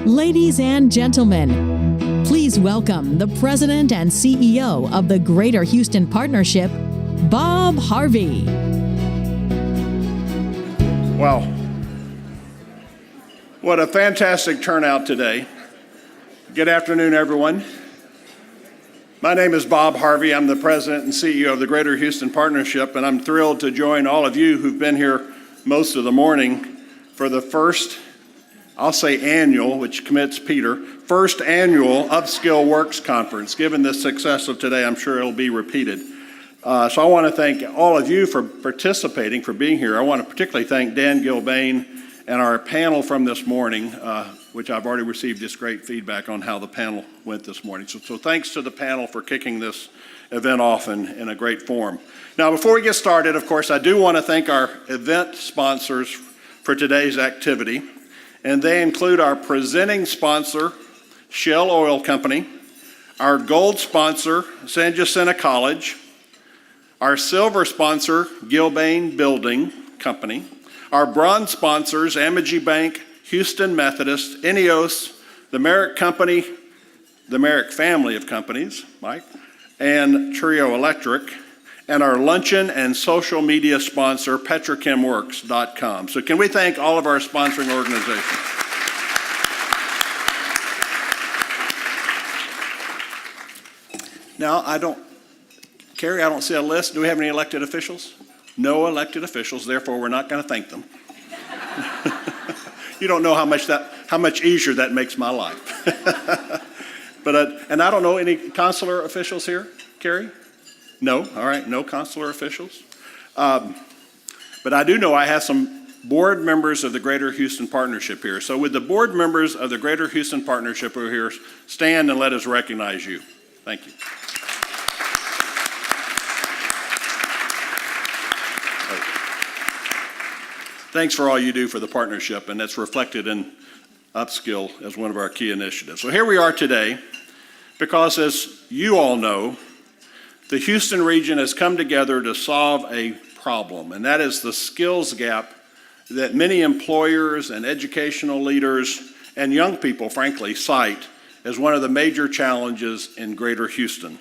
Ladies and gentlemen, please welcome the President and CEO of the Greater Houston Partnership, Bob Harvey. Wow. What a fantastic turnout today. Good afternoon, everyone. My name is Bob Harvey. I'm the President and CEO of the Greater Houston Partnership, and I'm thrilled to join all of you who've been here most of the morning for the first, I'll say annual, which commits Peter, first annual UpSkill Works Conference. Given the success of today, I'm sure it'll be repeated. So I want to thank all of you for participating, for being here. I want to particularly thank Dan Gilbane and our panel from this morning, which I've already received just great feedback on how the panel went this morning. So thanks to the panel for kicking this event off in a great form. Now, before we get started, of course, I do want to thank our event sponsors for today's activity. And they include our presenting sponsor, Shell Oil Company, our gold sponsor, San Jacinto College, our silver sponsor, Gilbane Building Company, our bronze sponsors, Amagi Bank, Houston Methodist, Ineos, the Marc Company, the Marc family of companies, Mike, and Trio Electric, and our luncheon and social media sponsor, petrochemworks.com. So can we thank all of our sponsoring organizations? Now, Carrie, I don't see a list. Do we have any elected officials? No elected officials, therefore we're not going to thank them. You don't know how much easier that makes my life. And I don't know any consular officials here, Carrie? No, all right, no consular officials. But I do know I have some board members of the Greater Houston Partnership here. So would the board members of the Greater Houston Partnership who are here stand and let us recognize you? Thank you. Thanks for all you do for the partnership, and that's reflected in UpSkill as one of our key initiatives. So here we are today because, as you all know, the Houston region has come together to solve a problem, and that is the skills gap that many employers and educational leaders and young people, frankly, cite as one of the major challenges in Greater Houston.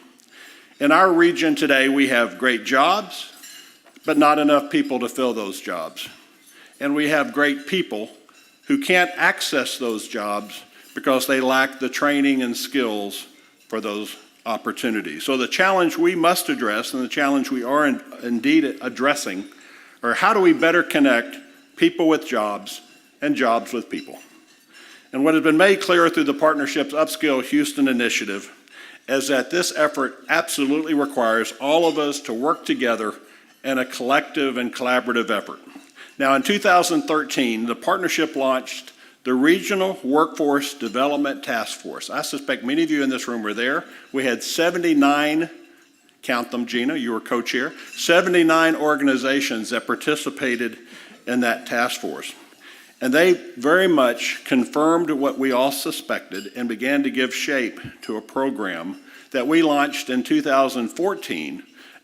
In our region today, we have great jobs, but not enough people to fill those jobs. And we have great people who can't access those jobs because they lack the training and skills for those opportunities. So the challenge we must address, and the challenge we are indeed addressing, are how do we better connect people with jobs and jobs with people? And what has been made clear through the partnership's UpSkill Houston initiative is that this effort absolutely requires all of us to work together in a collective and collaborative effort. Now, in 2013, the partnership launched the Regional Workforce Development Task Force. I suspect many of you in this room were there. We had 79, count them, Gina, you were co-chair, 79 organizations that participated in that task force. And they very much confirmed what we all suspected and began to give shape to a program that we launched in 2014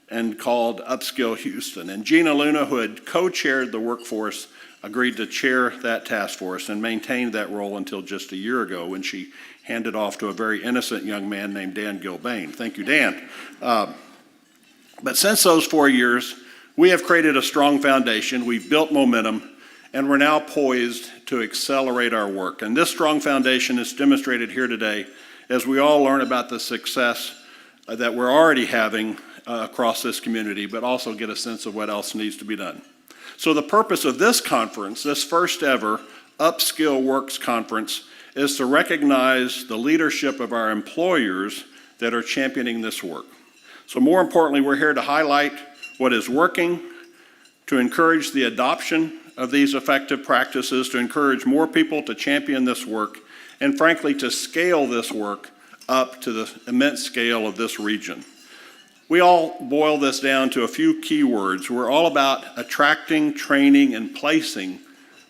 and called UpSkill Houston. And Gina Luna, who had co-chaired the workforce, agreed to chair that task force and maintained that role until just a year ago when she handed off to a very innocent young man named Dan Gilbane. Thank you, Dan. But since those 4 years, we have created a strong foundation, we've built momentum, and we're now poised to accelerate our work. And this strong foundation is demonstrated here today as we all learn about the success that we're already having across this community, but also get a sense of what else needs to be done. So the purpose of this conference, this first ever UpSkill Works Conference, is to recognize the leadership of our employers that are championing this work. So more importantly, we're here to highlight what is working, to encourage the adoption of these effective practices, to encourage more people to champion this work, and frankly, to scale this work up to the immense scale of this region. We all boil this down to a few key words. We're all about attracting, training, and placing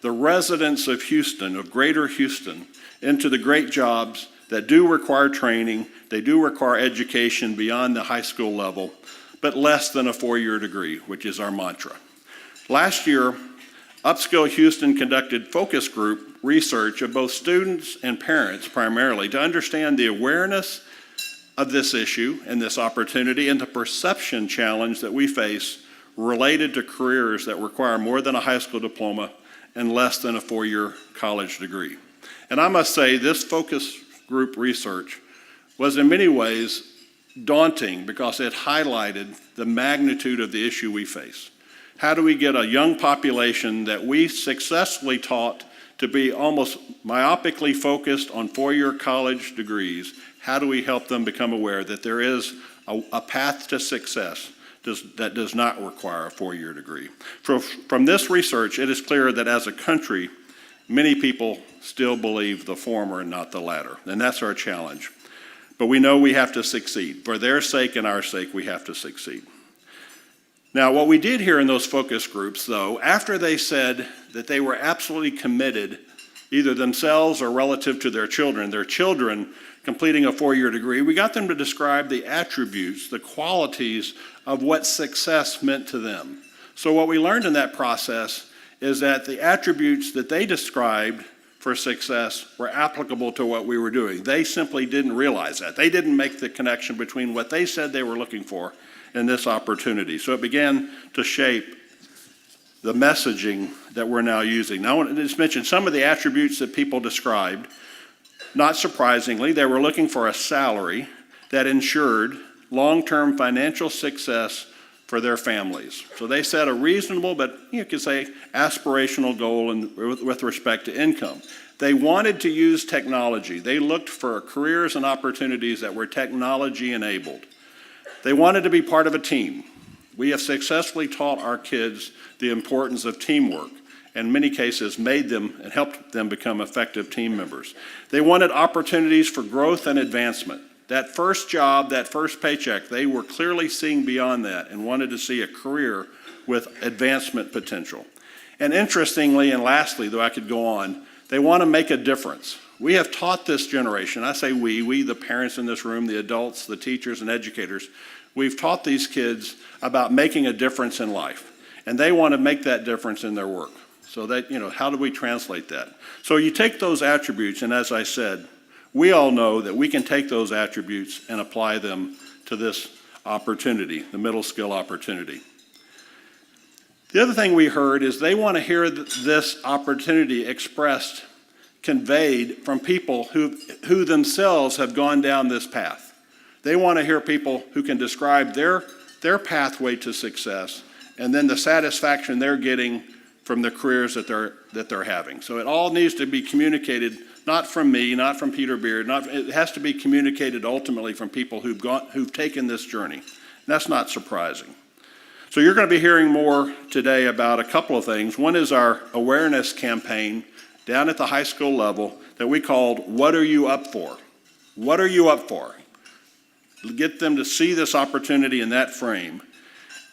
the residents of Houston, of Greater Houston, into the great jobs that do require training, they do require education beyond the high school level, but less than a 4-year degree, which is our mantra. Last year, UpSkill Houston conducted focus group research of both students and parents primarily to understand the awareness of this issue and this opportunity and the perception challenge that we face related to careers that require more than a high school diploma and less than a 4-year college degree. And I must say this focus group research was in many ways daunting because it highlighted the magnitude of the issue we face. How do we get a young population that we successfully taught to be almost myopically focused on 4-year college degrees? How do we help them become aware that there is a path to success that does not require a 4-year degree? From this research, it is clear that as a country, many people still believe the former and not the latter, and that's our challenge. But we know we have to succeed. For their sake and our sake, we have to succeed. Now, what we did here in those focus groups, though, after they said that they were absolutely committed, either themselves or relative to their children completing a 4-year degree, we got them to describe the attributes, the qualities of what success meant to them. So what we learned in that process is that the attributes that they described for success were applicable to what we were doing. They simply didn't realize that. They didn't make the connection between what they said they were looking for and this opportunity. So it began to shape the messaging that we're now using. Now, I want to just mention some of the attributes that people described. Not surprisingly, they were looking for a salary that ensured long-term financial success for their families. So they set a reasonable, but you could say aspirational goal with respect to income. They wanted to use technology. They looked for careers and opportunities that were technology enabled. They wanted to be part of a team. We have successfully taught our kids the importance of teamwork, and in many cases made them and helped them become effective team members. They wanted opportunities for growth and advancement. That first job, that first paycheck, they were clearly seeing beyond that and wanted to see a career with advancement potential. And interestingly, and lastly, though I could go on, they want to make a difference. We have taught this generation, I say we, the parents in this room, the adults, the teachers and educators, we've taught these kids about making a difference in life. And they want to make that difference in their work. So that, how do we translate that? So you take those attributes, and as I said, we all know that we can take those attributes and apply them to this opportunity, the middle skill opportunity. The other thing we heard is they want to hear this opportunity expressed, conveyed from people who themselves have gone down this path. They want to hear people who can describe their pathway to success and then the satisfaction they're getting from the careers that they're having. So it all needs to be communicated, not from me, not from Peter Beard, it has to be communicated ultimately from people who've taken this journey. And that's not surprising. So you're going to be hearing more today about a couple of things. One is our awareness campaign down at the high school level that we called What Are You Up For? What are you up for? Get them to see this opportunity in that frame.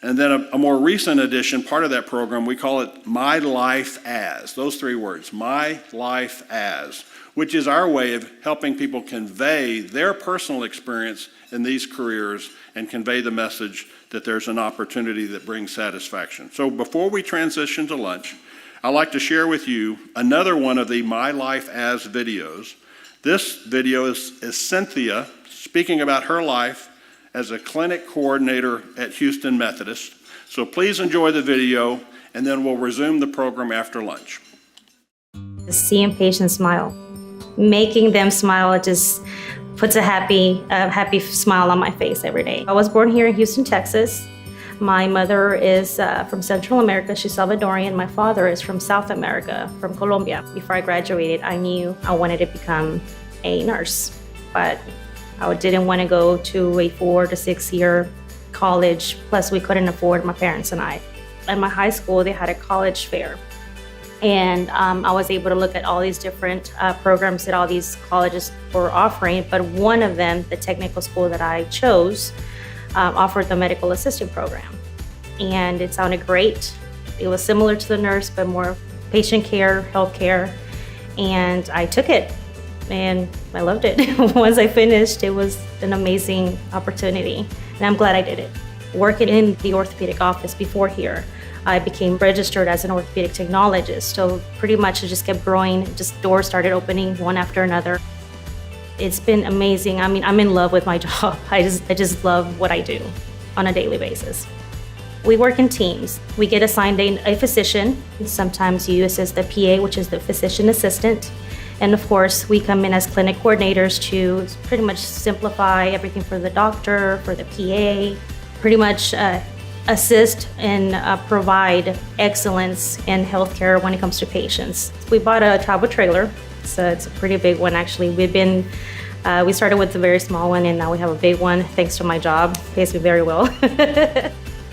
And then a more recent edition, part of that program, we call it My Life As. Those 3 words, My Life As, which is our way of helping people convey their personal experience in these careers and convey the message that there's an opportunity that brings satisfaction. So before we transition to lunch, I'd like to share with you another one of the My Life As videos. This video is Cynthia speaking about her life as a clinic coordinator at Houston Methodist. So please enjoy the video, and then we'll resume the program after lunch. Seeing patients smile, making them smile just puts a happy smile on my face every day. I was born here in Houston, Texas. My mother is from Central America. She's Salvadorian. My father is from South America, from Colombia. Before I graduated, I knew I wanted to become a nurse, but I didn't want to go to a 4 to 6 year college. Plus, we couldn't afford, my parents and I. At my high school, they had a college fair. And I was able to look at all these different programs that all these colleges were offering. But one of them, the technical school that I chose, offered the medical assistant program. And it sounded great. It was similar to the nurse, but more patient care, healthcare. And I took it. And I loved it. Once I finished, it was an amazing opportunity. And I'm glad I did it. Working in the orthopedic office before here, I became registered as an orthopedic technologist. So pretty much it just kept growing, just doors started opening one after another. It's been amazing. I mean, I'm in love with my job. I just love what I do on a daily basis. We work in teams. We get assigned a physician. Sometimes you assist the PA, which is the physician assistant. And of course, we come in as clinic coordinators to pretty much simplify everything for the doctor, for the PA, pretty much assist and provide excellence in healthcare when it comes to patients. We bought a travel trailer. So it's a pretty big one, actually. We started with a very small one, and now we have a big one, thanks to my job. It pays me very well.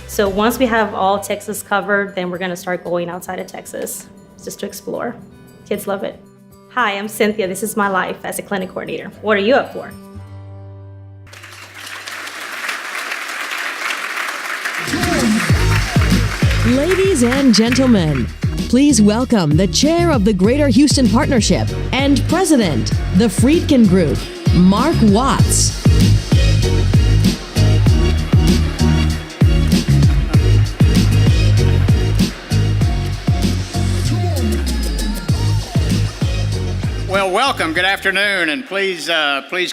So once we have all Texas covered, then we're gonna start going outside of Texas, just to explore. Kids love it. Hi, I'm Cynthia. This is my life as a clinic coordinator. What are you up for? Ladies and gentlemen, please welcome the chair of the Greater Houston Partnership and president, the Friedkin Group, Marc Watts. Well, welcome. Good afternoon, and please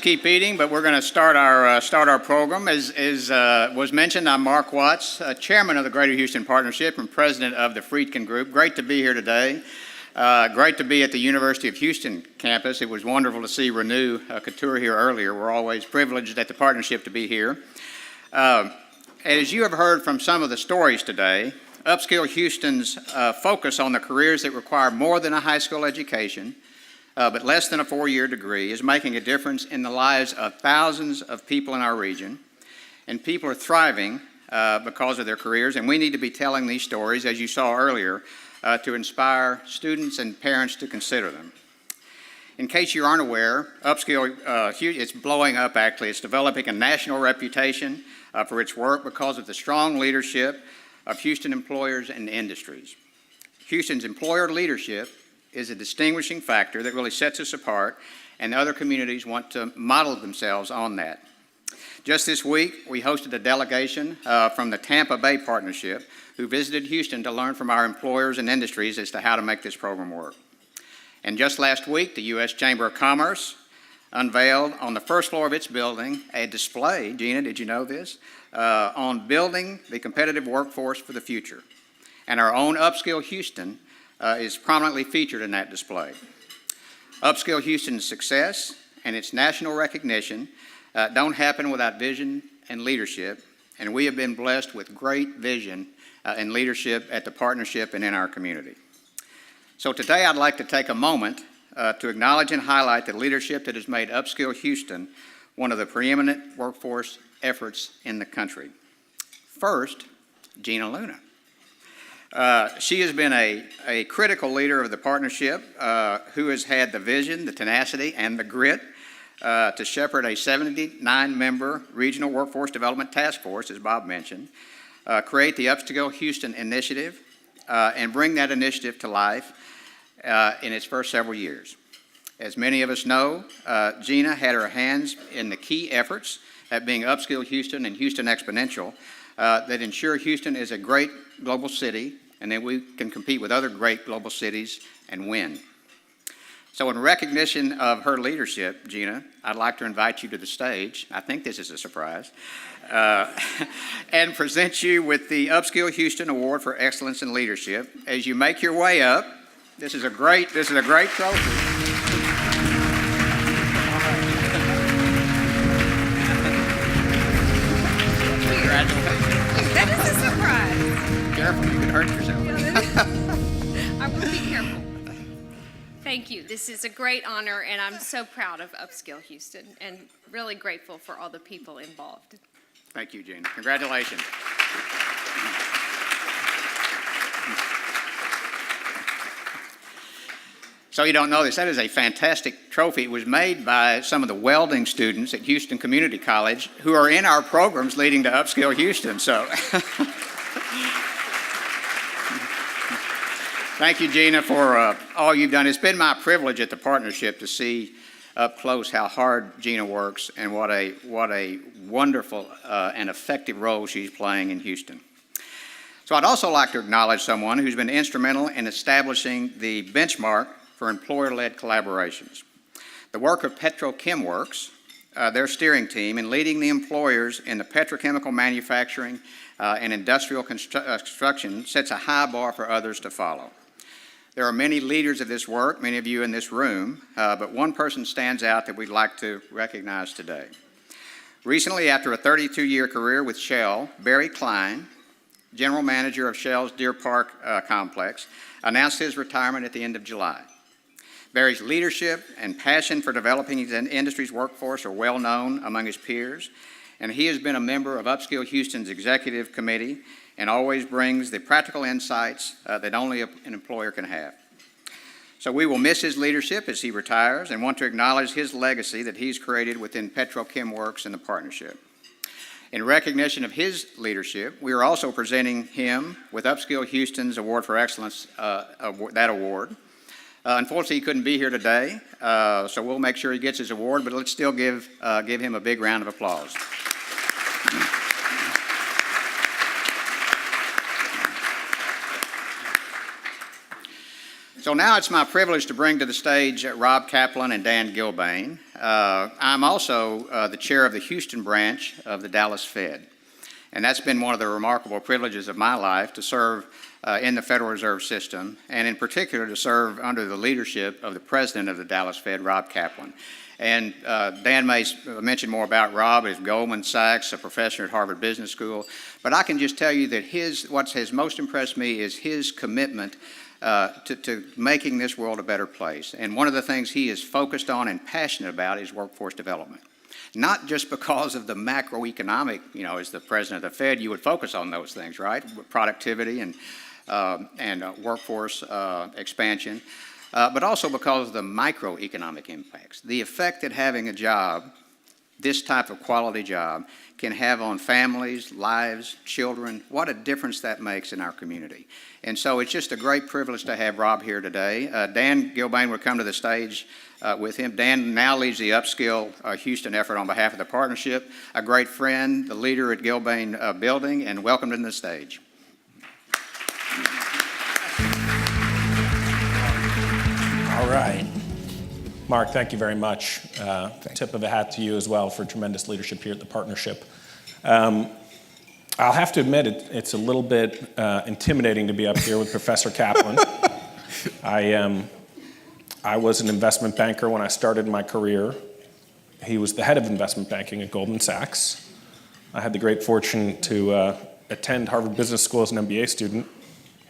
keep eating. But we're going to start our program. As was mentioned, I'm Marc Watts, chairman of the Greater Houston Partnership and president of the Friedkin Group. Great to be here today. Great to be at the University of Houston campus. It was wonderful to see Renew Couture here earlier. We're always privileged at the partnership to be here. As you have heard from some of the stories today, UpSkill Houston's focus on the careers that require more than a high school education, but less than a four-year degree, is making a difference in the lives of thousands of people in our region. And people are thriving because of their careers, and we need to be telling these stories, as you saw earlier, to inspire students and parents to consider them. In case you aren't aware, UpSkill, it's blowing up actually. It's developing a national reputation for its work because of the strong leadership of Houston employers and industries. Houston's employer leadership is a distinguishing factor that really sets us apart, and other communities want to model themselves on that. Just this week, we hosted a delegation from the Tampa Bay Partnership who visited Houston to learn from our employers and industries as to how to make this program work. And just last week, the U.S. Chamber of Commerce unveiled on the first floor of its building a display, Gina, did you know this, on building the competitive workforce for the future. And our own UpSkill Houston is prominently featured in that display. UpSkill Houston's success and its national recognition don't happen without vision and leadership, and we have been blessed with great vision and leadership at the partnership and in our community. So today I'd like to take a moment to acknowledge and highlight the leadership that has made UpSkill Houston one of the preeminent workforce efforts in the country. First, Gina Luna. She has been a critical leader of the partnership who has had the vision, the tenacity, and the grit to shepherd a 79-member regional workforce development task force, as Bob mentioned, create the UpSkill Houston initiative, and bring that initiative to life in its first several years. As many of us know, Gina had her hands in the key efforts at being UpSkill Houston and Houston Exponential that ensure Houston is a great global city, and then we can compete with other great global cities and win. So in recognition of her leadership, Gina, I'd like to invite you to the stage. I think this is a surprise. And present you with the UpSkill Houston Award for Excellence in Leadership. As you make your way up, this is a great trophy. That is a surprise. Careful, you can hurt yourself. I will be careful. Thank you. This is a great honor, and I'm so proud of UpSkill Houston and really grateful for all the people involved. Thank you, Gina. Congratulations. So you don't know this, that is a fantastic trophy. It was made by some of the welding students at Houston Community College who are in our programs leading to UpSkill Houston. So thank you, Gina, for all you've done. It's been my privilege at the partnership to see up close how hard Gina works and what a wonderful and effective role she's playing in Houston. So I'd also like to acknowledge someone who's been instrumental in establishing the benchmark for employer-led collaborations. The work of Petrochem Works, their steering team, in leading the employers in the petrochemical manufacturing and industrial construction sets a high bar for others to follow. There are many leaders of this work, many of you in this room, but one person stands out that we'd like to recognize today. Recently, after a 32-year career with Shell, Barry Klein, General Manager of Shell's Deer Park complex, announced his retirement at the end of July. Barry's leadership and passion for developing his industry's workforce are well known among his peers, and he has been a member of UpSkill Houston's executive committee and always brings the practical insights that only an employer can have. So we will miss his leadership as he retires and want to acknowledge his legacy that he's created within Petrochem Works and the partnership. In recognition of his leadership, we are also presenting him with UpSkill Houston's Award for Excellence, that award. Unfortunately, he couldn't be here today, so we'll make sure he gets his award, but let's still give him a big round of applause. So now it's my privilege to bring to the stage Rob Kaplan and Dan Gilbane. I'm also the chair of the Houston branch of the Dallas Fed. And that's been one of the remarkable privileges of my life, to serve in the Federal Reserve System, and in particular to serve under the leadership of the president of the Dallas Fed, Rob Kaplan. And Dan may mention more about Rob as Goldman Sachs, a professor at Harvard Business School. But I can just tell you that what has most impressed me is his commitment to making this world a better place. And one of the things he is focused on and passionate about is workforce development. Not just because of the macroeconomic, as the president of the Fed, you would focus on those things, right? Productivity and workforce expansion, but also because of the microeconomic impacts. The effect that having a job, this type of quality job, can have on families, lives, children, what a difference that makes in our community. And so it's just a great privilege to have Rob here today. Dan Gilbane will come to the stage with him. Dan now leads the UpSkill Houston effort on behalf of the partnership, a great friend, the leader at Gilbane Building, and welcome to the stage. All right. Marc, thank you very much. Tip of the hat to you as well for tremendous leadership here at the partnership. I'll have to admit it's a little bit intimidating to be up here with Professor Kaplan. I was an investment banker when I started my career. He was the head of investment banking at Goldman Sachs. I had the great fortune to attend Harvard Business School as an MBA student.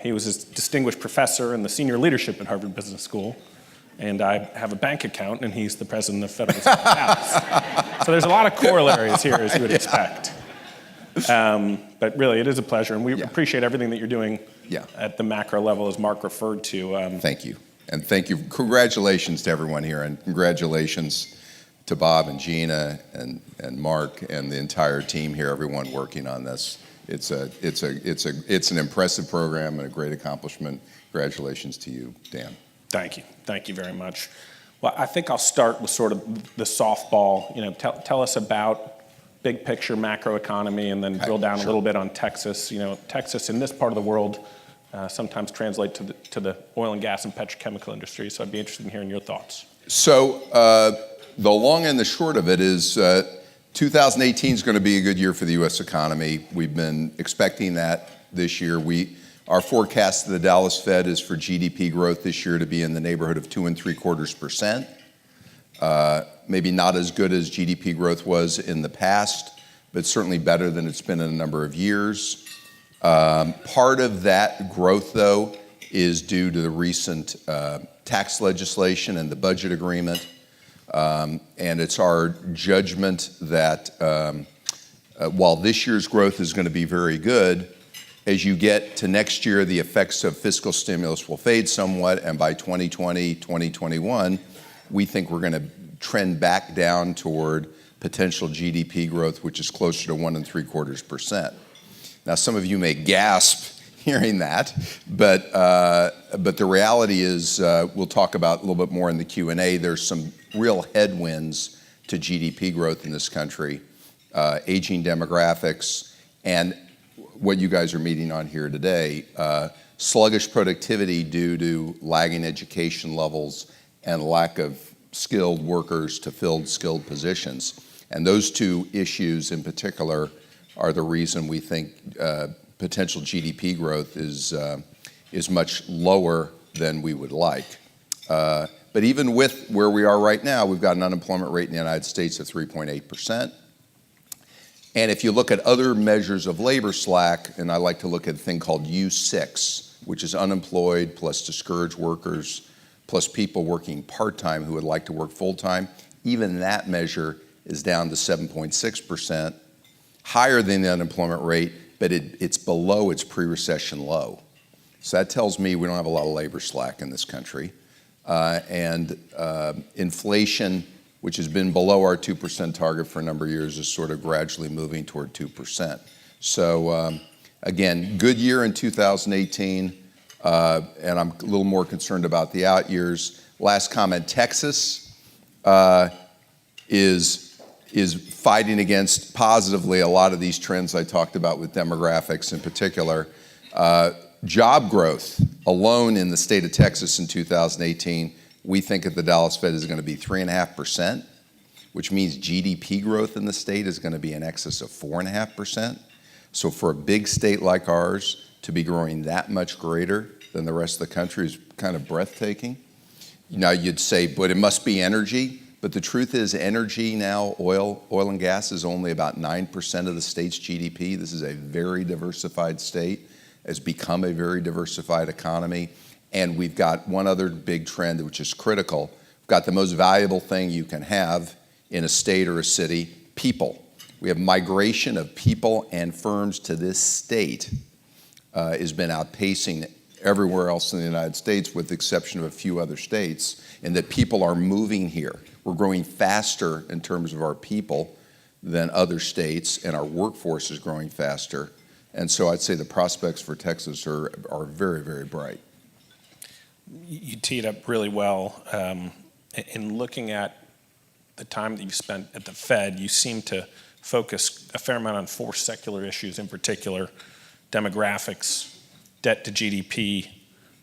He was a distinguished professor in the senior leadership at Harvard Business School. And I have a bank account, and he's the president of Federal Reserve Dallas. So there's a lot of corollaries here, as you would expect. But really, it is a pleasure, and we appreciate everything that you're doing at the macro level, as Marc referred to. Thank you. And thank you. Congratulations to everyone here, and congratulations to Bob and Gina and Marc and the entire team here, everyone working on this. It's an impressive program and a great accomplishment. Congratulations to you, Dan. Thank you. Thank you very much. Well, I think I'll start with sort of the softball. Tell us about big picture macroeconomy, and then drill down a little bit on Texas. Texas in this part of the world sometimes translate to the oil and gas and petrochemical industry. So I'd be interested in hearing your thoughts. So the long and the short of it is 2018 is going to be a good year for the U.S. economy. We've been expecting that this year. Our forecast of the Dallas Fed is for GDP growth this year to be in the neighborhood of 2.75%. Maybe not as good as GDP growth was in the past, but certainly better than it's been in a number of years. Part of that growth, though, is due to the recent tax legislation and the budget agreement. And it's our judgment that while this year's growth is going to be very good, as you get to next year, the effects of fiscal stimulus will fade somewhat, and by 2020, 2021, we think we're going to trend back down toward potential GDP growth, which is closer to 1.75%. Now, some of you may gasp hearing that, but the reality is, we'll talk about a little bit more in the Q&A, there's some real headwinds to GDP growth in this country, aging demographics, and what you guys are meeting on here today, sluggish productivity due to lagging education levels and lack of skilled workers to fill skilled positions. And those two issues in particular are the reason we think potential GDP growth is much lower than we would like. But even with where we are right now, we've got an unemployment rate in the United States of 3.8%. And if you look at other measures of labor slack, and I like to look at a thing called U6, which is unemployed plus discouraged workers plus people working part-time who would like to work full-time, even that measure is down to 7.6%, higher than the unemployment rate, but it's below its pre-recession low. So that tells me we don't have a lot of labor slack in this country. And inflation, which has been below our 2% target for a number of years, is sort of gradually moving toward 2%. So again, good year in 2018, and I'm a little more concerned about the out years. Last comment, Texas is fighting against positively a lot of these trends I talked about with demographics in particular. Job growth alone in the state of Texas in 2018, we think at the Dallas Fed is going to be 3.5%, which means GDP growth in the state is going to be in excess of 4.5%. So for a big state like ours to be growing that much greater than the rest of the country is kind of breathtaking. Now you'd say, but it must be energy. But the truth is energy now, oil and gas is only about 9% of the state's GDP. This is a very diversified state. Has become a very diversified economy. And we've got one other big trend which is critical. We've got the most valuable thing you can have in a state or a city, people. We have migration of people and firms to this state has been outpacing everywhere else in the United States with the exception of a few other states, and that people are moving here. We're growing faster in terms of our people than other states, and our workforce is growing faster. And so I'd say the prospects for Texas are very, very bright. You teed up really well. In looking at the time that you spent at the Fed, you seem to focus a fair amount on 4 secular issues in particular: demographics, debt to GDP,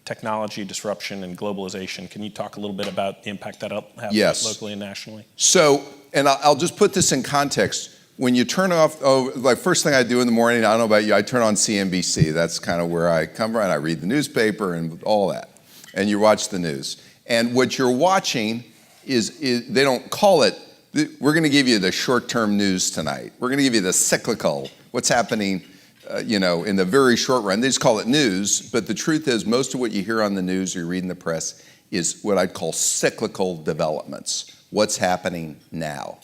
technology disruption, and globalization. Can you talk a little bit about the impact that'll have locally and nationally? So, and I'll just put this in context. When you turn off, like first thing I do in the morning, I don't know about you, I turn on CNBC. That's kind of where I come from. I read the newspaper and all that. And you watch the news. And what you're watching is they don't call it, we're going to give you the short-term news tonight. We're going to give you the cyclical, what's happening, in the very short run. They just call it news. But the truth is most of what you hear on the news or you read in the press is what I'd call cyclical developments. What's happening now?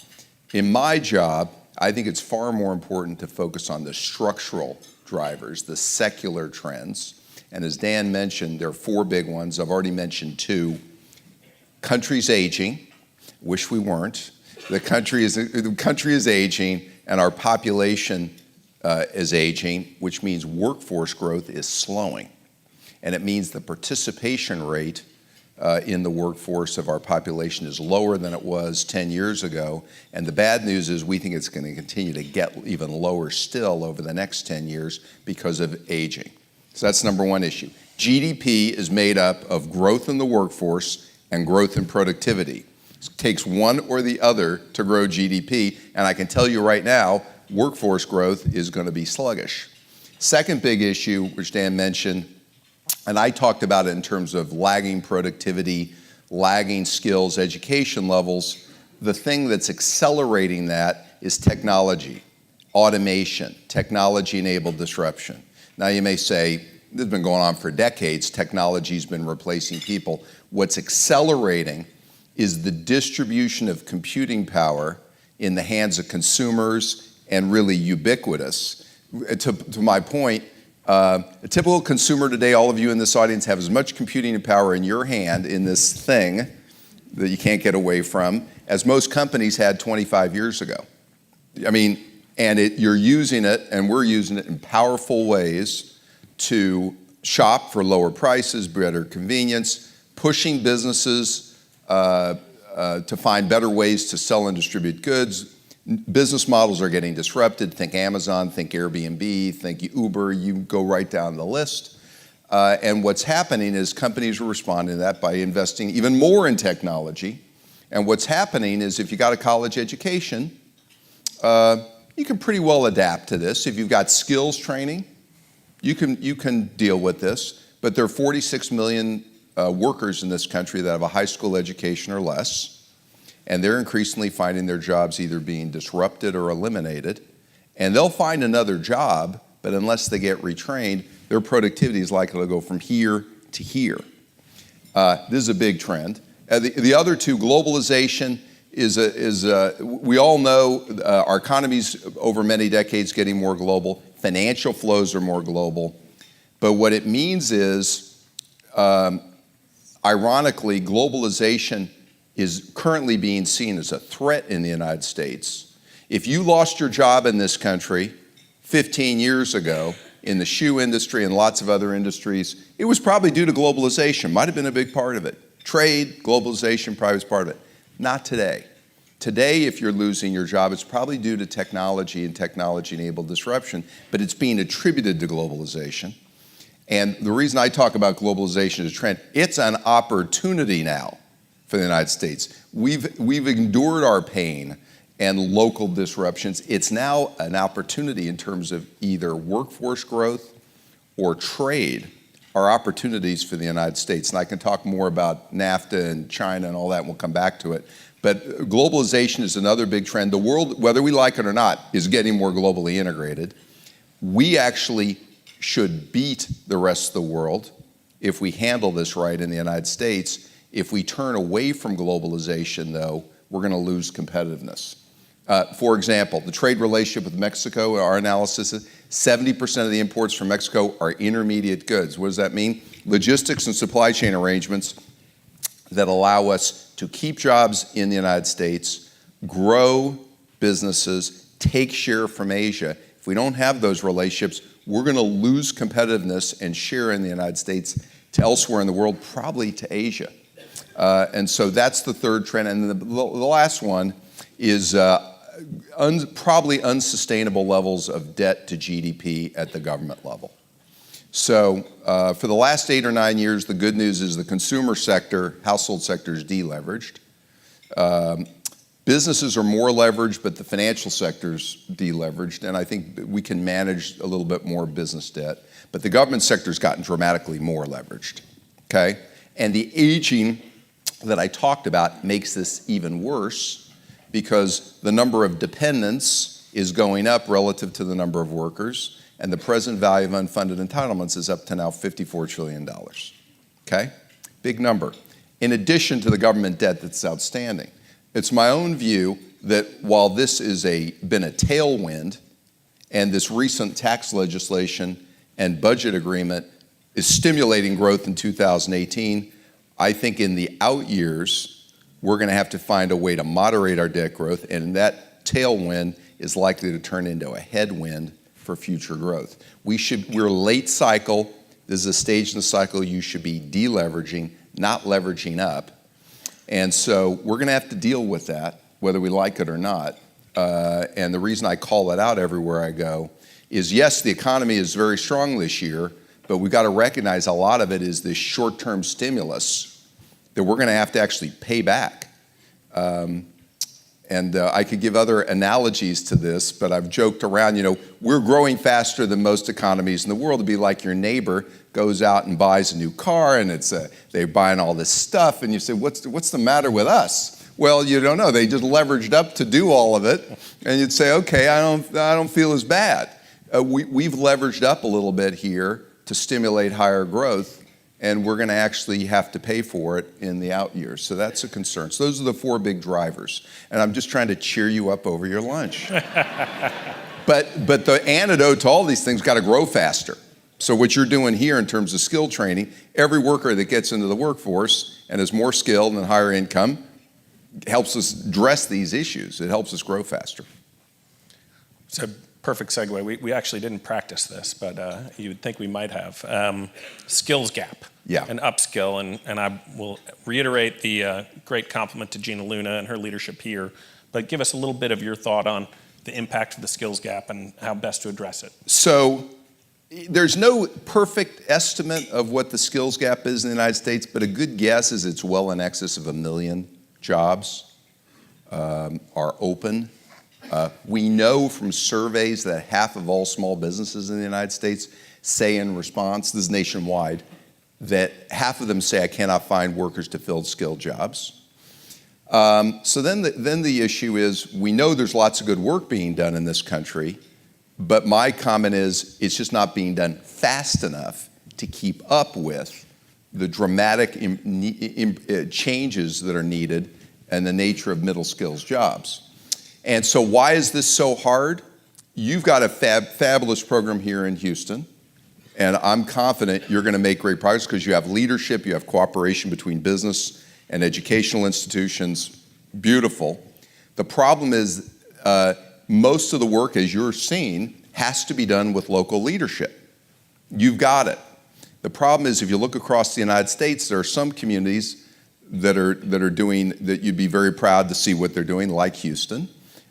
In my job, I think it's far more important to focus on the structural drivers, the secular trends. And as Dan mentioned, there are 4 big ones. I've already mentioned 2. Country's aging. Wish we weren't. The country is aging, and our population is aging, which means workforce growth is slowing. And it means the participation rate in the workforce of our population is lower than it was 10 years ago. And the bad news is we think it's going to continue to get even lower still over the next 10 years because of aging. So that's number 1 issue. GDP is made up of growth in the workforce and growth in productivity. It takes one or the other to grow GDP. And I can tell you right now, workforce growth is going to be sluggish. Second big issue, which Dan mentioned, and I talked about it in terms of lagging productivity, lagging skills, education levels. The thing that's accelerating that is technology, automation, technology-enabled disruption. Now you may say, this has been going on for decades, technology's been replacing people. What's accelerating is the distribution of computing power in the hands of consumers and really ubiquitous. To my point, a typical consumer today, all of you in this audience have as much computing power in your hand in this thing that you can't get away from as most companies had 25 years ago. I mean, and you're using it, and we're using it in powerful ways to shop for lower prices, better convenience, pushing businesses to find better ways to sell and distribute goods, Business models are getting disrupted. Think Amazon, think Airbnb, think Uber, you go right down the list. And what's happening is companies are responding to that by investing even more in technology. And what's happening is if you got a college education, you can pretty well adapt to this. If you've got skills training, you can deal with this. But there are 46 million workers in this country that have a high school education or less. And they're increasingly finding their jobs either being disrupted or eliminated. And they'll find another job, but unless they get retrained, their productivity is likely to go from here to here. This is a big trend. The other two, globalization we all know our economy's over many decades getting more global. Financial flows are more global. But what it means is, ironically, globalization is currently being seen as a threat in the United States. If you lost your job in this country 15 years ago in the shoe industry and lots of other industries, it was probably due to globalization. Might have been a big part of it. Trade, globalization probably was part of it. Not today. Today, if you're losing your job, it's probably due to technology and technology-enabled disruption, but it's being attributed to globalization. And the reason I talk about globalization as a trend, it's an opportunity now for the United States. We've endured our pain and local disruptions. It's now an opportunity in terms of either workforce growth or trade are opportunities for the United States. And I can talk more about NAFTA and China and all that, and we'll come back to it. But globalization is another big trend. The world, whether we like it or not, is getting more globally integrated. We actually should beat the rest of the world if we handle this right in the United States. If we turn away from globalization, though, we're going to lose competitiveness. For example, the trade relationship with Mexico, our analysis is 70% of the imports from Mexico are intermediate goods. What does that mean? Logistics and supply chain arrangements that allow us to keep jobs in the United States, grow businesses, take share from Asia. If we don't have those relationships, we're going to lose competitiveness and share in the United States to elsewhere in the world, probably to Asia. And so that's the third trend. And the last one is probably unsustainable levels of debt to GDP at the government level. So for the last 8 or 9 years, the good news is the consumer sector, household sector is deleveraged. Businesses are more leveraged, but the financial sector's deleveraged, and I think we can manage a little bit more business debt. But the government sector's gotten dramatically more leveraged, okay? And the aging that I talked about makes this even worse because the number of dependents is going up relative to the number of workers, and the present value of unfunded entitlements is up to now $54 trillion, okay? Big number. In addition to the government debt that's outstanding. It's my own view that while this is been a tailwind, and this recent tax legislation and budget agreement is stimulating growth in 2018, I think in the out years, we're going to have to find a way to moderate our debt growth, and that tailwind is likely to turn into a headwind for future growth. We're late cycle. This is a stage in the cycle you should be deleveraging, not leveraging up. And so we're going to have to deal with that, whether we like it or not. And the reason I call it out everywhere I go is, yes, the economy is very strong this year, but we've got to recognize a lot of it is this short-term stimulus that we're going to have to actually pay back. And I could give other analogies to this, but I've joked around, we're growing faster than most economies in the world. It'd be like your neighbor goes out and buys a new car, and they're buying all this stuff, and you say, what's the matter with us? Well, you don't know. They just leveraged up to do all of it, and you'd say, okay, I don't feel as bad. We've leveraged up a little bit here to stimulate higher growth, and we're going to actually have to pay for it in the out years. So that's a concern. So those are the 4 big drivers. And I'm just trying to cheer you up over your lunch. But the antidote to all these things got to grow faster. So what you're doing here in terms of skill training, every worker that gets into the workforce and is more skilled and higher income helps us address these issues. It helps us grow faster. So perfect segue. We actually didn't practice this, but you would think we might have. Skills gap and UpSkill, and I will reiterate the great compliment to Gina Luna and her leadership here, but give us a little bit of your thought on the impact of the skills gap and how best to address it. So there's no perfect estimate of what the skills gap is in the United States, but a good guess is it's well in excess of 1 million jobs are open. We know from surveys that half of all small businesses in the United States say in response, this is nationwide, that half of them say, I cannot find workers to fill skilled jobs. So then the issue is, we know there's lots of good work being done in this country, but my comment is, it's just not being done fast enough to keep up with the dramatic changes that are needed and the nature of middle skills jobs. And so why is this so hard? You've got a fabulous program here in Houston, and I'm confident you're going to make great progress because you have leadership, you have cooperation between business and educational institutions. Beautiful. The problem is most of the work, as you're seeing, has to be done with local leadership. You've got it. The problem is, if you look across the United States, there are some communities that are doing, that you'd be very proud to see what they're doing, like Houston.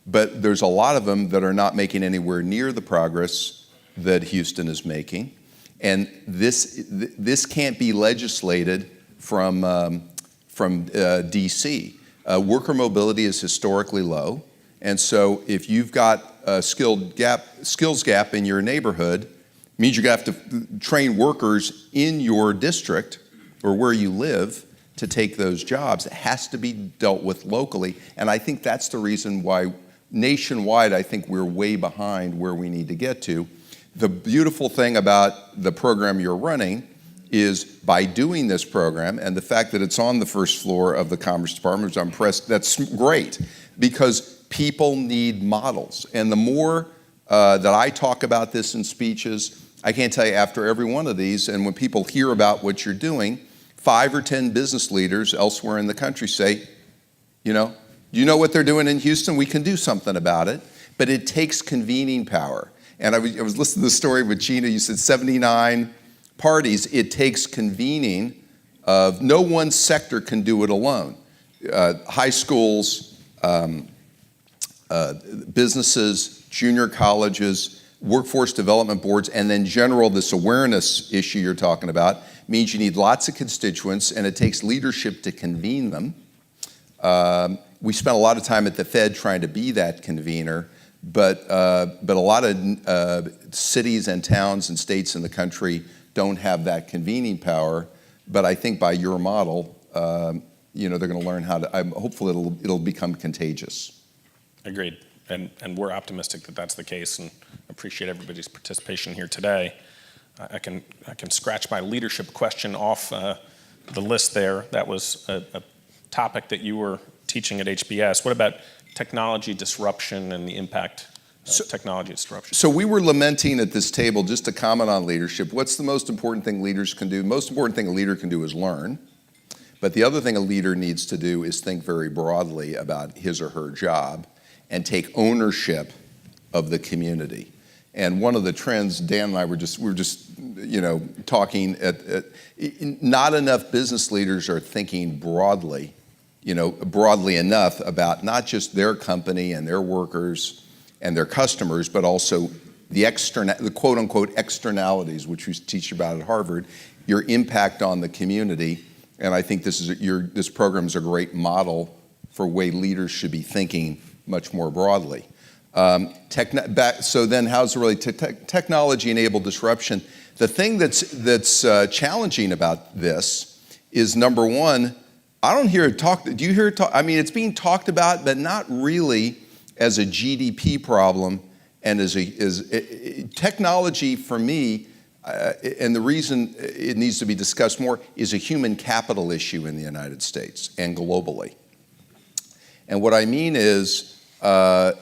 But there's a lot of them that are not making anywhere near the progress that Houston is making. And this can't be legislated from DC. Worker mobility is historically low. And so if you've got a skills gap in your neighborhood, it means you're going to have to train workers in your district or where you live to take those jobs. It has to be dealt with locally. And I think that's the reason why nationwide, I think we're way behind where we need to get to. The beautiful thing about the program you're running is, by doing this program and the fact that it's on the first floor of the Commerce Department, which I'm impressed, that's great, because people need models. And the more that I talk about this in speeches, I can't tell you, after every one of these, and when people hear about what you're doing, 5 or 10 business leaders elsewhere in the country say, you know what they're doing in Houston? We can do something about it. But it takes convening power. And I was listening to the story with Gina. You said 79 parties. It takes convening of, no one sector can do it alone. High schools, businesses, junior colleges, workforce development boards, and then this awareness issue you're talking about means you need lots of constituents, and it takes leadership to convene them. We spent a lot of time at the Fed trying to be that convener, but a lot of cities and towns and states in the country don't have that convening power. But I think by your model, they're going to learn how to. Hopefully, it'll become contagious. Agreed, and we're optimistic that that's the case, and appreciate everybody's participation here today. I can scratch my leadership question off the list there. That was a topic that you were teaching at HBS. What about technology disruption and the impact of technology disruption? So we were lamenting at this table, just to comment on leadership, what's the most important thing leaders can do? The most important thing a leader can do is learn. But the other thing a leader needs to do is think very broadly about his or her job and take ownership of the community. And one of the trends, Dan and I were just talking not enough business leaders are thinking broadly enough about not just their company and their workers and their customers, but also the quote unquote externalities, which we teach about at Harvard, your impact on the community. And I think this program is a great model for way leaders should be thinking much more broadly. So then how's it really technology-enabled disruption? The thing that's challenging about this is, number one, I don't hear it talk. Do you hear it talk? I mean, it's being talked about, but not really as a GDP problem. And as technology, for me, and the reason it needs to be discussed more, is a human capital issue in the United States and globally. And what I mean is,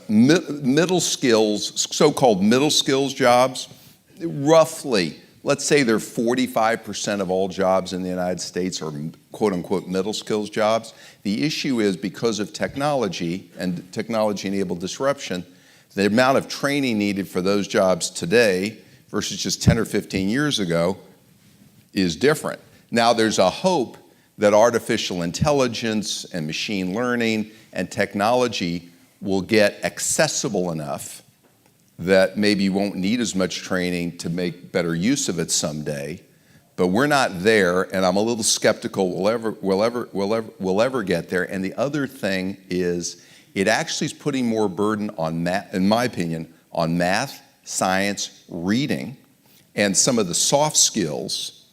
middle skills, so-called middle skills jobs, roughly, let's say they're 45% of all jobs in the United States are quote-unquote middle skills jobs. The issue is, because of technology and technology-enabled disruption, the amount of training needed for those jobs today versus just 10 or 15 years ago is different. Now, there's a hope that artificial intelligence and machine learning and technology will get accessible enough that maybe you won't need as much training to make better use of it someday. But we're not there, and I'm a little skeptical we'll ever get there. And the other thing is, it actually is putting more burden on math, in my opinion, on math, science, reading, and some of the soft skills,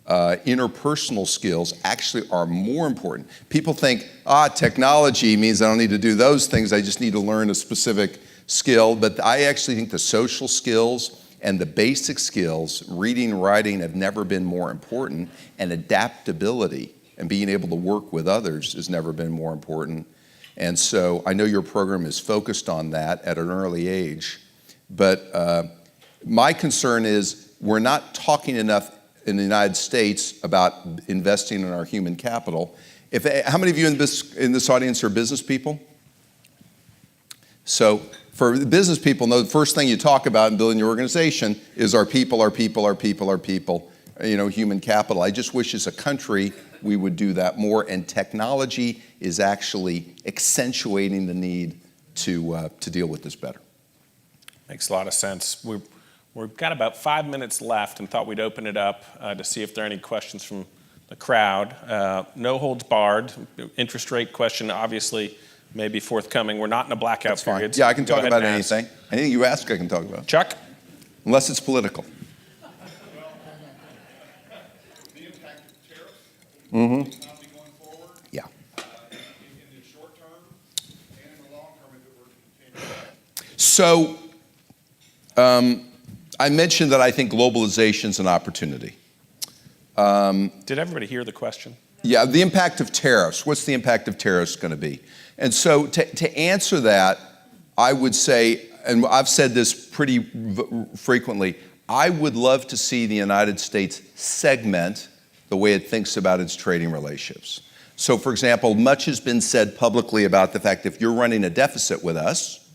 interpersonal skills actually are more important. People think, technology means I don't need to do those things, I just need to learn a specific skill. But I actually think the social skills and the basic skills, reading, writing, have never been more important, and adaptability and being able to work with others has never been more important. And so I know your program is focused on that at an early age, but my concern is we're not talking enough in the United States about investing in our human capital. How many of you in this audience are business people? So for business people, know the first thing you talk about in building your organization is our people, human capital. I just wish as a country we would do that more, and technology is actually accentuating the need to deal with this better. Makes a lot of sense. We've got about 5 minutes left and thought we'd open it up to see if there are any questions from the crowd. No holds barred. Interest rate question obviously may be forthcoming. We're not in a blackout That's fine. period. Yeah, I can go talk ahead about and ask. anything. Anything you ask, I can talk about. Chuck? Unless it's political. The impact of tariffs Mm-hmm. on the economy going forward, Yeah. in the short term and in the long term if it were to continue. So I mentioned that I think globalization is an opportunity. Did everybody hear the question? Yeah, the impact of tariffs. What's the impact of tariffs going to be? And so to answer that, I would say, and I've said this pretty frequently, I would love to see the United States segment the way it thinks about its trading relationships. So for example, much has been said publicly about the fact that if you're running a deficit with us,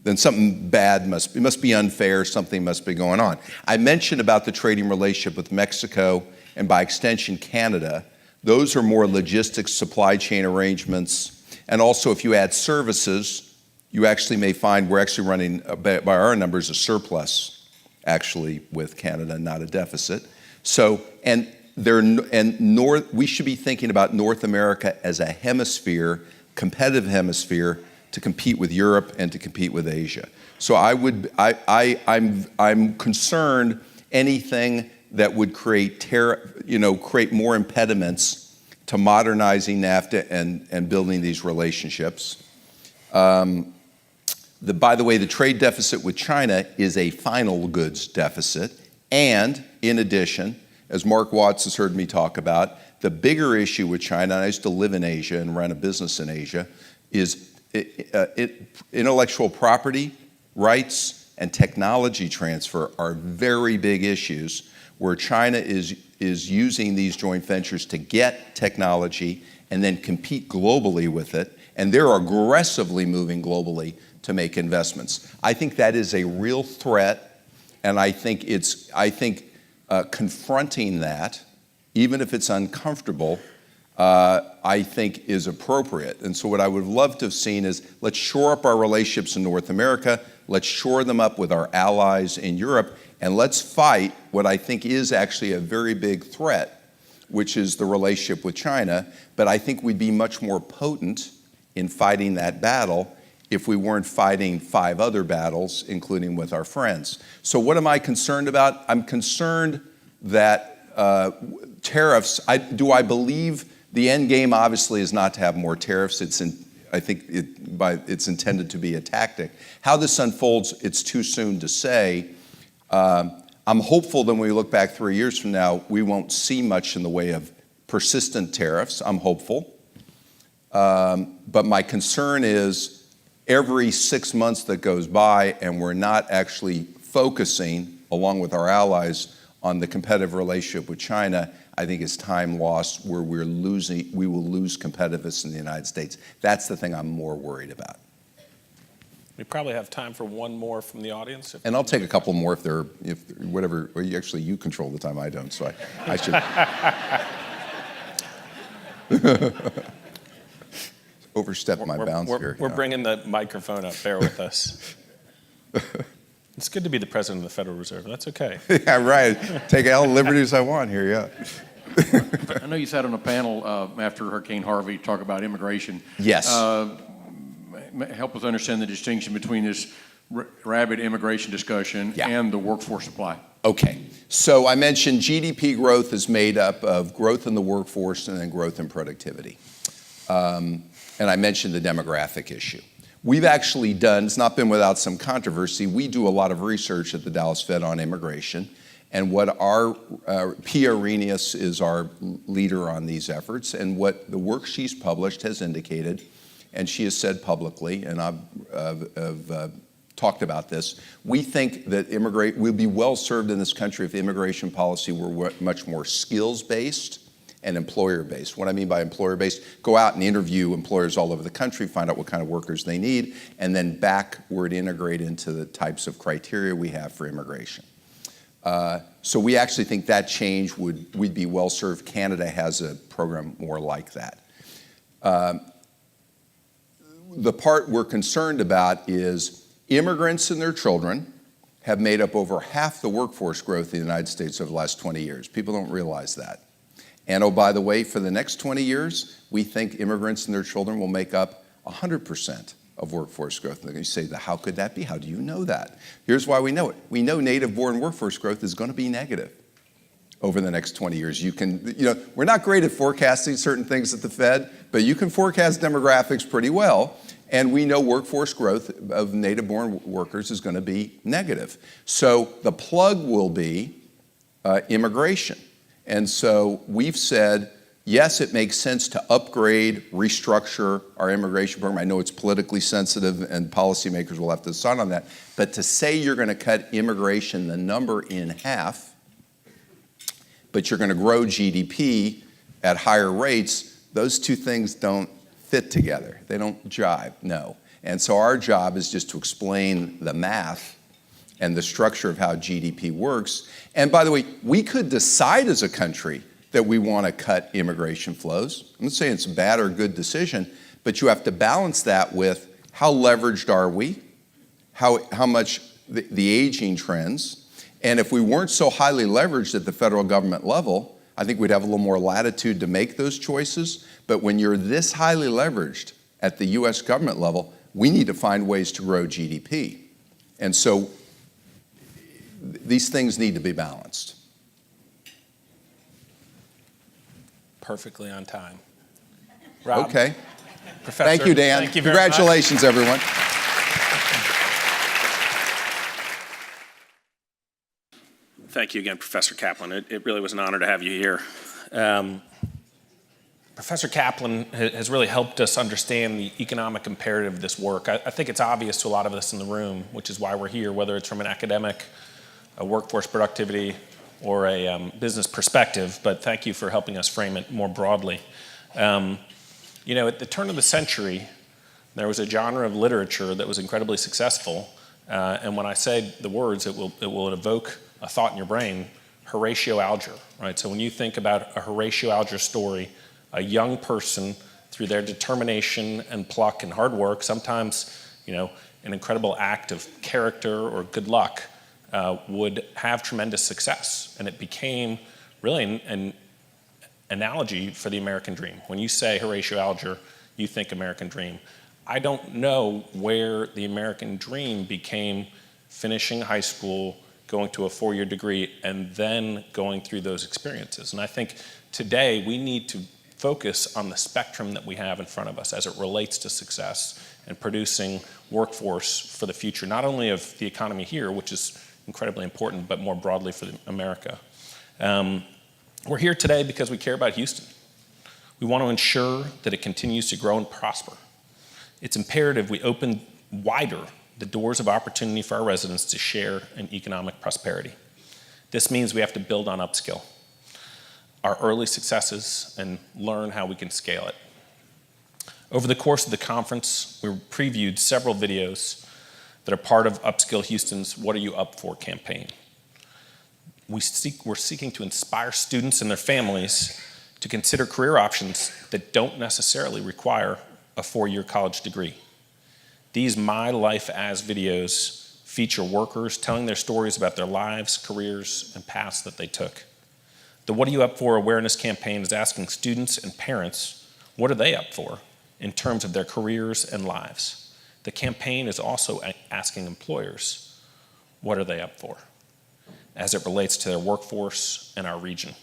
then something bad must be unfair, something must be going on. I mentioned about the trading relationship with Mexico and by extension Canada. Those are more logistics, supply chain arrangements. And also if you add services, you actually may find we're actually running, by our numbers, a surplus actually with Canada, not a deficit. So, we should be thinking about North America as a hemisphere, competitive hemisphere, to compete with Europe and to compete with Asia. So I'm concerned anything that would create more impediments to modernizing NAFTA and building these relationships. By the way, the trade deficit with China is a final goods deficit. And in addition, as Marc Watts has heard me talk about, the bigger issue with China, and I used to live in Asia and run a business in Asia, is intellectual property rights and technology transfer are very big issues where China is using these joint ventures to get technology and then compete globally with it. And they're aggressively moving globally to make investments. I think that is a real threat, and I think confronting that, even if it's uncomfortable, I think is appropriate. And so what I would love to have seen is let's shore up our relationships in North America, let's shore them up with our allies in Europe, and let's fight what I think is actually a very big threat, which is the relationship with China. But I think we'd be much more potent in fighting that battle if we weren't fighting 5 other battles, including with our friends. So what am I concerned about? I'm concerned that tariffs, do I believe the end game obviously is not to have more tariffs. I think it's intended to be a tactic. How this unfolds, it's too soon to say. I'm hopeful that when we look back 3 years from now, we won't see much in the way of persistent tariffs. I'm hopeful. But my concern is every 6 months that goes by and we're not actually focusing, along with our allies, on the competitive relationship with China, I think it's time lost where we will lose competitiveness in the United States. That's the thing I'm more worried about. We probably have time for one more from the audience. And I'll take a couple more if whatever, well, you control the time, I don't, so I should. overstepped my bounds here. We're bringing the microphone up. Bear with us. It's good to be the president of the Federal Reserve. That's okay. Yeah, right. Take all the liberties I want here, yeah. I know you sat on a panel after Hurricane Harvey to talk about immigration. Yes. Help us understand the distinction between this rabid immigration discussion and the workforce supply. Okay. So I mentioned GDP growth is made up of growth in the workforce and then growth in productivity. And I mentioned the demographic issue. We've actually done, it's not been without some controversy, we do a lot of research at the Dallas Fed on immigration. And what our, Pia Arrhenius is our leader on these efforts, and what the work she's published has indicated, and she has said publicly, and I've talked about this, we think that we'll be well served in this country if immigration policy were much more skills-based and employer-based. What I mean by employer-based, go out and interview employers all over the country, find out what kind of workers they need, and then backward integrate into the types of criteria we have for immigration. So we actually think that change we'd be well served. Canada has a program more like that. The part we're concerned about is immigrants and their children have made up over half the workforce growth in the United States over the last 20 years. People don't realize that. And oh, by the way, for the next 20 years, we think immigrants and their children will make up 100% of workforce growth. And you say, how could that be? How do you know that? Here's why we know it. We know native-born workforce growth is going to be negative over the next 20 years. We're not great at forecasting certain things at the Fed, but you can forecast demographics pretty well. And we know workforce growth of native-born workers is going to be negative. So the plug will be immigration. And so we've said, yes, it makes sense to upgrade, restructure our immigration program. I know it's politically sensitive and policymakers will have to decide on that. But to say you're going to cut immigration, the number, in half, but you're going to grow GDP at higher rates, those two things don't fit together. They don't jive, no. And so our job is just to explain the math and the structure of how GDP works. And by the way, we could decide as a country that we want to cut immigration flows. I'm not saying it's a bad or good decision, but you have to balance that with how leveraged are we, how much the aging trends, and if we weren't so highly leveraged at the federal government level, I think we'd have a little more latitude to make those choices. But when you're this highly leveraged at the US government level, we need to find ways to grow GDP. And so these things need to be balanced. Perfectly on time. Rob, okay. Professor, thank you, Dan. Thank you very Congratulations, much. Everyone. Thank you again, Professor Kaplan. It really was an honor to have you here. Professor Kaplan has really helped us understand the economic imperative of this work. I think it's obvious to a lot of us in the room, which is why we're here, whether it's from an academic, a workforce productivity, or a business perspective, but thank you for helping us frame it more broadly. At the turn of the century, there was a genre of literature that was incredibly successful, and when I say the words, it will evoke a thought in your brain, Horatio Alger, right? So when you think about a Horatio Alger story, a young person, through their determination and pluck and hard work, sometimes, an incredible act of character or good luck, would have tremendous success. And it became really an analogy for the American dream. When you say Horatio Alger, you think American dream. I don't know where the American dream became finishing high school, going to a 4-year degree, and then going through those experiences. And I think today we need to focus on the spectrum that we have in front of us as it relates to success and producing workforce for the future, not only of the economy here, which is incredibly important, but more broadly for America. We're here today because we care about Houston. We want to ensure that it continues to grow and prosper. It's imperative we open wider the doors of opportunity for our residents to share in economic prosperity. This means we have to build on UpSkill, our early successes, and learn how we can scale it. Over the course of the conference, we previewed several videos that are part of UpSkill Houston's What Are You Up For campaign. We're seeking to inspire students and their families to consider career options that don't necessarily require a four-year college degree. These My Life As videos feature workers telling their stories about their lives, careers, and paths that they took. The What Are You Up For awareness campaign is asking students and parents, what are they up for in terms of their careers and lives? The campaign is also asking employers, what are they up for as it relates to their workforce and our region?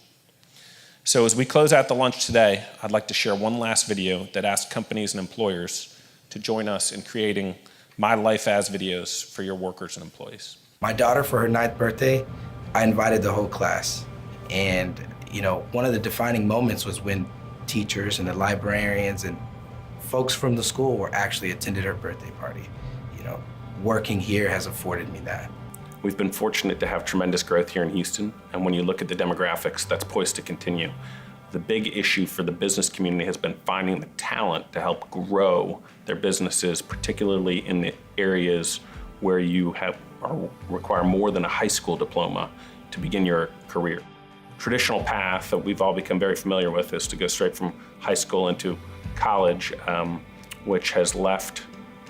So as we close out the lunch today, I'd like to share one last video that asks companies and employers to join us in creating My Life As videos for your workers and employees. My daughter, for her 9th birthday, I invited the whole class. And, one of the defining moments was when teachers and the librarians and folks from the school were actually attended her birthday party. Working here has afforded me that. We've been fortunate to have tremendous growth here in Houston, and when you look at the demographics, that's poised to continue. The big issue for the business community has been finding the talent to help grow their businesses, particularly in the areas where you require more than a high school diploma to begin your career. Traditional path that we've all become very familiar with is to go straight from high school into college, which has left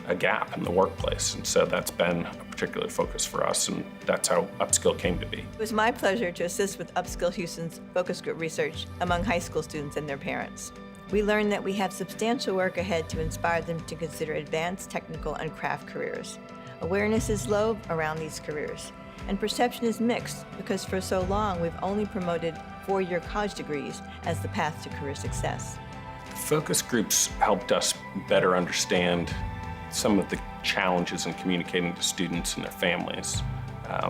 a gap in the workplace. And so that's been a particular focus for us, and that's how UpSkill came to be. It was my pleasure to assist with UpSkill Houston's focus group research among high school students and their parents. We learned that we have substantial work ahead to inspire them to consider advanced technical and craft careers. Awareness is low around these careers, and perception is mixed because for so long we've only promoted four-year college degrees as the path to career success. Focus groups helped us better understand some of the challenges in communicating to students and their families.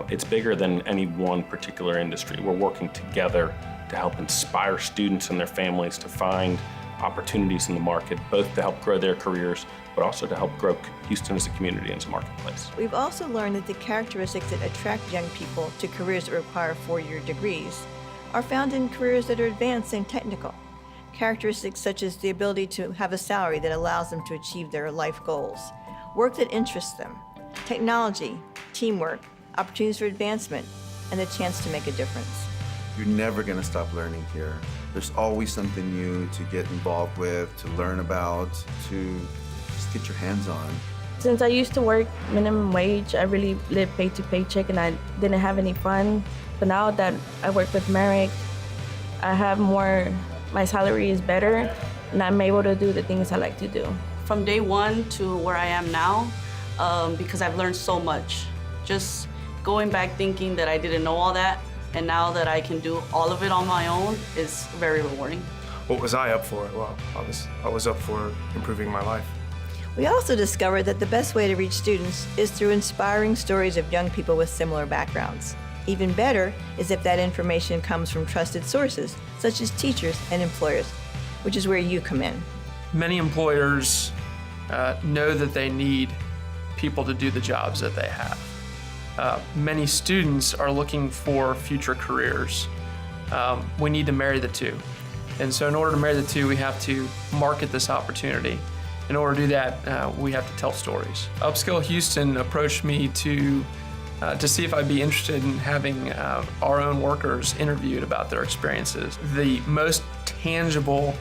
It's bigger than any one particular industry. We're working together to help inspire students and their families to find opportunities in the market, both to help grow their careers, but also to help grow Houston as a community and as a marketplace. We've also learned that the characteristics that attract young people to careers that require four-year degrees are found in careers that are advanced and technical. Characteristics such as the ability to have a salary that allows them to achieve their life goals, work that interests them, technology, teamwork, opportunities for advancement, and the chance to make a difference. You're never going to stop learning here. There's always something new to get involved with, to learn about, to just get your hands on. Since I used to work minimum wage, I really lived pay to paycheck and I didn't have any fun. But now that I work with Marc, I have more, my salary is better, and I'm able to do the things I like to do. From day one to where I am now, because I've learned so much. Just going back thinking that I didn't know all that, and now that I can do all of it on my own is very rewarding. What was I up for? Well, I was up for improving my life. We also discovered that the best way to reach students is through inspiring stories of young people with similar backgrounds. Even better is if that information comes from trusted sources, such as teachers and employers, which is where you come in. Many employers know that they need people to do the jobs that they have. Many students are looking for future careers. We need to marry the two. And so in order to marry the two, we have to market this opportunity. In order to do that, we have to tell stories. UpSkill Houston approached me to see if I'd be interested in having our own workers interviewed about their experiences. The most tangible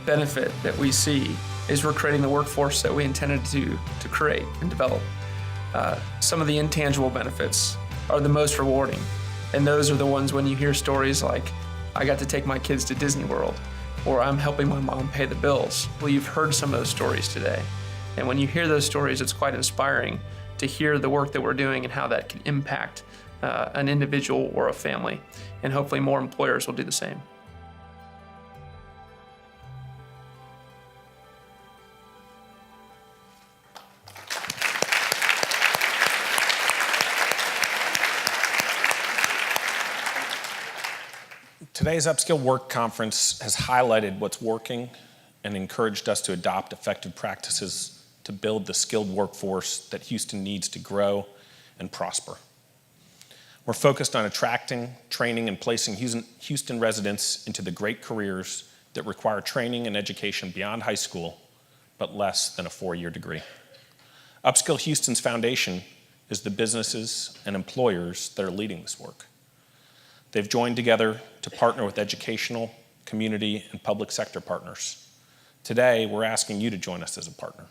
benefit that we see is we're creating the workforce that we intended to create and develop. Some of the intangible benefits are the most rewarding, and those are the ones when you hear stories like, I got to take my kids to Disney World, or I'm helping my mom pay the bills. Well, you've heard some of those stories today, and when you hear those stories, it's quite inspiring to hear the work that we're doing and how that can impact an individual or a family, and hopefully more employers will do the same. Today's UpSkill Work Conference has highlighted what's working and encouraged us to adopt effective practices to build the skilled workforce that Houston needs to grow and prosper. We're focused on attracting, training, and placing Houston residents into the great careers that require training and education beyond high school, but less than a four-year degree. UpSkill Houston's foundation is the businesses and employers that are leading this work. They've joined together to partner with educational, community, and public sector partners Today, we're asking you to join us as a partner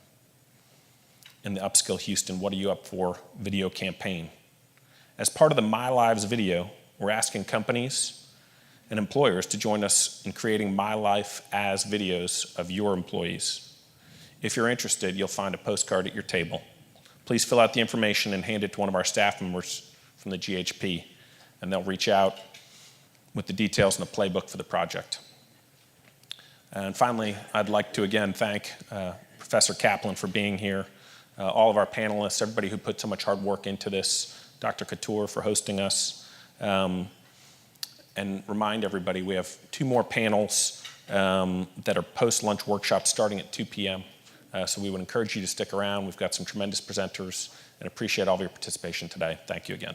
in the UpSkill Houston What Are You Up For video campaign. As part of the My Lives video, we're asking companies and employers to join us in creating My Life as videos of your employees. If you're interested, you'll find a postcard at your table. Please fill out the information and hand it to one of our staff members from the GHP, and they'll reach out with the details and the playbook for the project. And finally, I'd like to again thank Professor Kaplan for being here, all of our panelists, everybody who put so much hard work into this, Dr. Couture for hosting us, and remind everybody we have 2 more panels that are post-lunch workshops starting at 2 p.m. So we would encourage you to stick around. We've got some tremendous presenters and appreciate all of your participation today. Thank you again.